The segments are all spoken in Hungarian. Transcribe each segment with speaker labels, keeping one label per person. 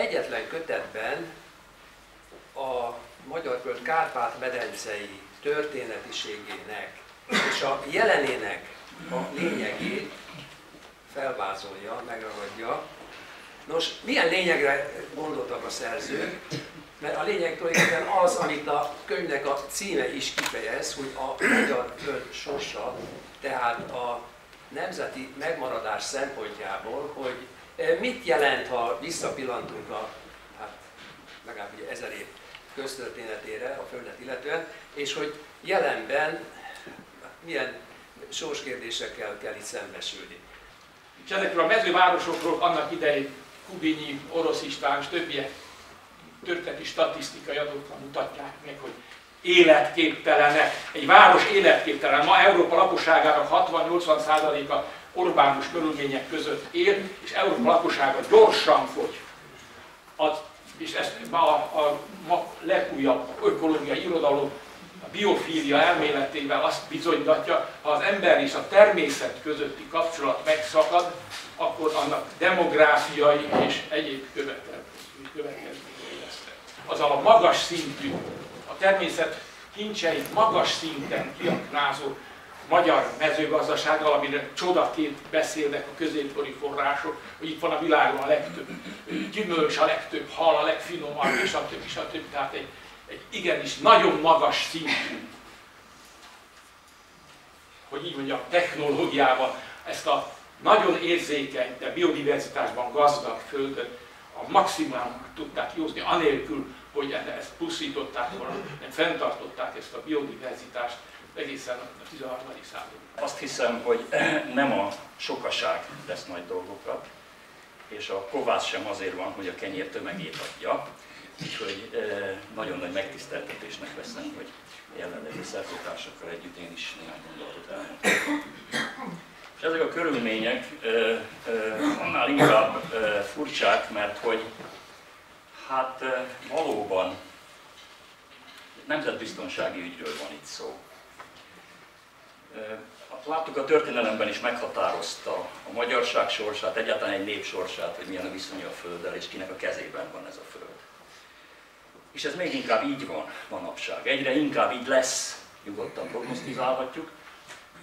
Speaker 1: egyetlen kötetben a Magyarföld Kárpát-medencei történetiségének és a jelenének a lényegét felvázolja, megragadja. Nos, milyen lényegre gondoltak a szerzők? Mert a lényeg tulajdonképpen az, amit a könyvnek a címe is kifejez, hogy a magyar föld sorsa, tehát a nemzeti megmaradás szempontjából, hogy mit jelent, ha visszapillantunk a legalább ugye 1000 év köztörténetére a Földet illetően, és hogy jelenben milyen sorskérdésekkel kell itt szembesülni.
Speaker 2: És ezekről a mezővárosokról annak idején Kubinyi, Orosz István és többiek történeti statisztikai adatok mutatják meg, hogy életképtelenek. Egy város életképtelen. Ma Európa lakosságának 60-80%-a urbánus körülmények között él, és Európa lakossága gyorsan fogy. És ezt a legújabb ökológiai irodalom, a biofília elméletével azt bizonygatja, ha az ember és a természet közötti kapcsolat megszakad, akkor annak demográfiai és egyéb következményei lesznek. Azzal a magas szintű, a természet kincseit magas szinten kiaknázó magyar mezőgazdasággal, amire csodaként beszélnek a középkori források, hogy itt van a világon a legtöbb gyümölcs, a legtöbb hal, a legfinomabb, és stb. Tehát egy igenis nagyon magas szintű, hogy így mondjam, technológiával ezt a nagyon érzékeny, de biodiverzitásban gazdag földön a maximumot tudták józni, anélkül, hogy ezt pusztították volna, nem fenntartották ezt a biodiverzitást egészen a 13. században.
Speaker 3: Azt hiszem, hogy nem a sokaság tesz nagy dolgokat, és a kovász sem azért van, hogy a kenyér tömegét adja, úgyhogy nagyon nagy megtiszteltetésnek veszem, hogy jelenlegi szerzőtársakkal együtt én is néhány gondolatot elmondtam. És ezek a körülmények annál inkább furcsák, mert hogy hát valóban nemzetbiztonsági ügyről van itt szó. Láttuk, a történelemben is meghatározta a magyarság sorsát, egyáltalán egy nép sorsát, hogy milyen a viszonya a földdel, és kinek a kezében van ez a föld. És ez még inkább így van manapság, egyre inkább így lesz, nyugodtan prognosztizálhatjuk.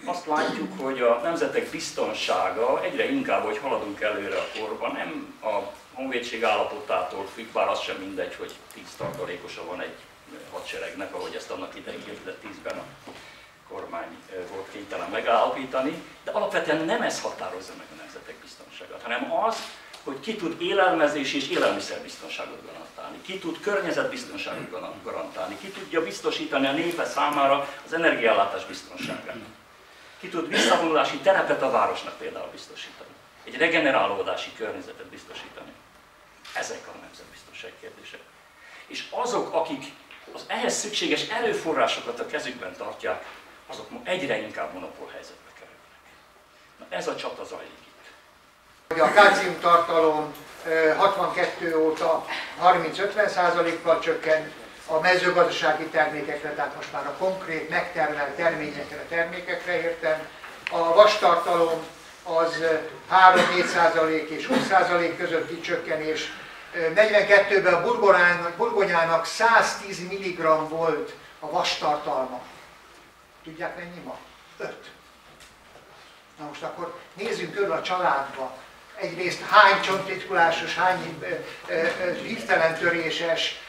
Speaker 3: Azt látjuk, hogy a nemzetek biztonsága egyre inkább, hogy haladunk előre a korban, nem a honvédség állapotától függ, bár az sem mindegy, hogy 10%-osa van egy hadseregnek, ahogy ezt annak idején 2010-ben a kormány volt kénytelen megállapítani, de alapvetően nem ez határozza meg a nemzetek biztonságát, hanem az, hogy ki tud élelmezés és élelmiszerbiztonságot garantálni, ki tud környezetbiztonságot garantálni, ki tudja biztosítani a népe számára az energiaellátás biztonságát, ki tud visszavonulási terepet a városnak például biztosítani, egy regenerálódási környezetet biztosítani. Ezek a nemzetbiztonság kérdések. És azok, akik az ehhez szükséges erőforrásokat a kezükben tartják, azok egyre inkább monopól helyzetbe kerülnek. Na ez a csata zajlik itt.
Speaker 4: A kálcium tartalom 62 óta 30-50%-kal csökkent, a mezőgazdasági termékekre, tehát most már a konkrét megtermelt termékekre értem. A vastartalom az 3-4% és 20% közötti csökkenés. 42-ben a burgonyának 110 mg volt a vastartalma. Tudják mennyi ma? 5. Na most akkor nézzünk körül a családba. Egyrészt hány csontritkulásos, hány hirtelen töréses,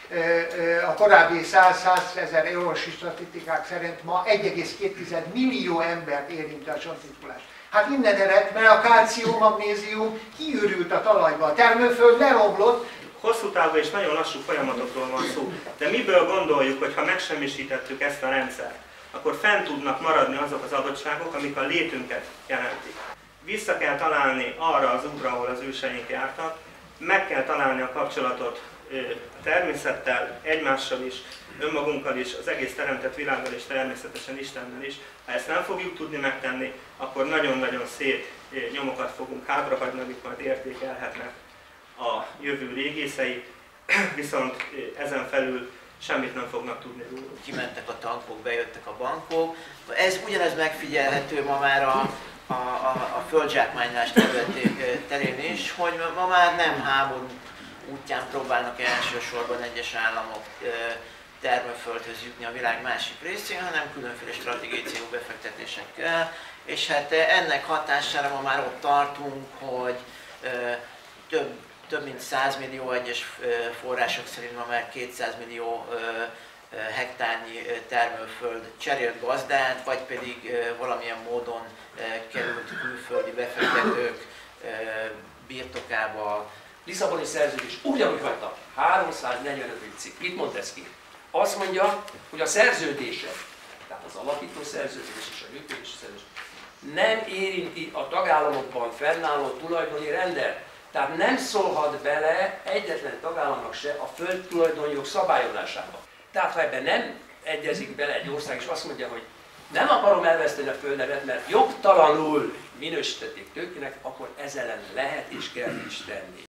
Speaker 4: a korábbi 100 000 eurós statisztikák szerint ma 1,2 millió embert érint a csontritkulás. Hát innen ered, mert a kálcium, magnézium kiürült a talajba, a termőföld leromlott.
Speaker 5: Hosszú távú és nagyon lassú folyamatokról van szó, de miből gondoljuk, hogy ha megsemmisítettük ezt a rendszert, akkor fenn tudnak maradni azok az adottságok, amik a létünket jelentik. Vissza kell találni arra az útra, ahol az őseink jártak, meg kell találni a kapcsolatot a természettel, egymással is, önmagunkkal is, az egész teremtett világgal és természetesen Istennel is. Ha ezt nem fogjuk tudni megtenni, akkor nagyon-nagyon szép nyomokat fogunk hátrahagyni, amik majd értékelhetnek a jövő régészei, viszont ezen felül semmit nem fognak tudni róluk.
Speaker 6: Kimentek a tankok, bejöttek a bankok. Ugyanez megfigyelhető ma már a földzsákmányolás terén is, hogy ma már nem háború útján próbálnak elsősorban egyes államok termőföldhöz jutni a világ másik részén, hanem különféle stratégiai célú befektetésekkel. És hát ennek hatására ma már ott tartunk, hogy több mint 100 millió, egyes források szerint ma már 200 millió hektárnyi termőföld cserélt gazdát, vagy pedig valamilyen módon került külföldi befektetők birtokába.
Speaker 1: Lisszaboni szerződés ugyanúgy hagyta. 345. cikk. Mit mond ez ki? Azt mondja, hogy a szerződések, tehát az alapító szerződés és a működési szerződés nem érinti a tagállamokban fennálló tulajdoni rendet. Tehát nem szólhat bele egyetlen tagállamnak se a földtulajdonjog szabályozásába. Tehát ha ebben nem egyezik bele egy ország, és azt mondja, hogy nem akarom elveszteni a földnevet, mert jogtalanul minősítették tőkének, akkor ezzel ellen lehet és kell is tenni.